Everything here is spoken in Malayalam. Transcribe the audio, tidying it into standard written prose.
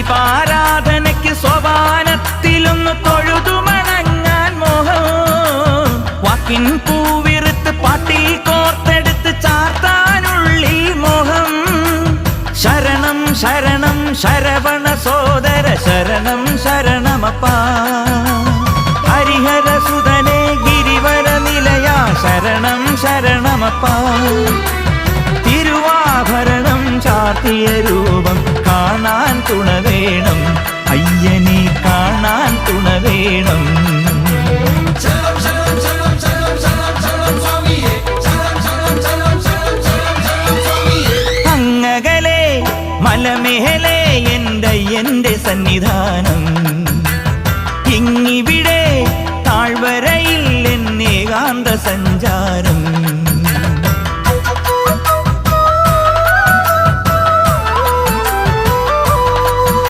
പുഷ്പാരാധനയ്ക്ക് സോപാനത്തിലൊന്ന് തൊഴുതുമണങ്ങാൻ മോഹം. വാക്കിൻ പൂവിറുത്ത് പാട്ടിൽ കോർത്തെടുത്ത് ചാർത്താനുള്ളിൽ മോഹം. ശരണം ശരണം ശരവണ സോദര ശരണം ശരണമപ്പാ. ഹരിഹരസുതനേ ഗിരിവര നിലയ ശരണം ശരണമപ്പാ. തിരുവാഭരണം ചാർത്തിയ രൂപം കാണാൻ തുണ വേണം, അയ്യനെ കാണാൻ തുണ വേണം. അങ്ങകലെ മലമേലെ എൻ്റെ സന്നിധാനം, ഇങ്ങിവിടെ താഴ്വരയിൽ എന്നേകാന്ത സഞ്ചാരം.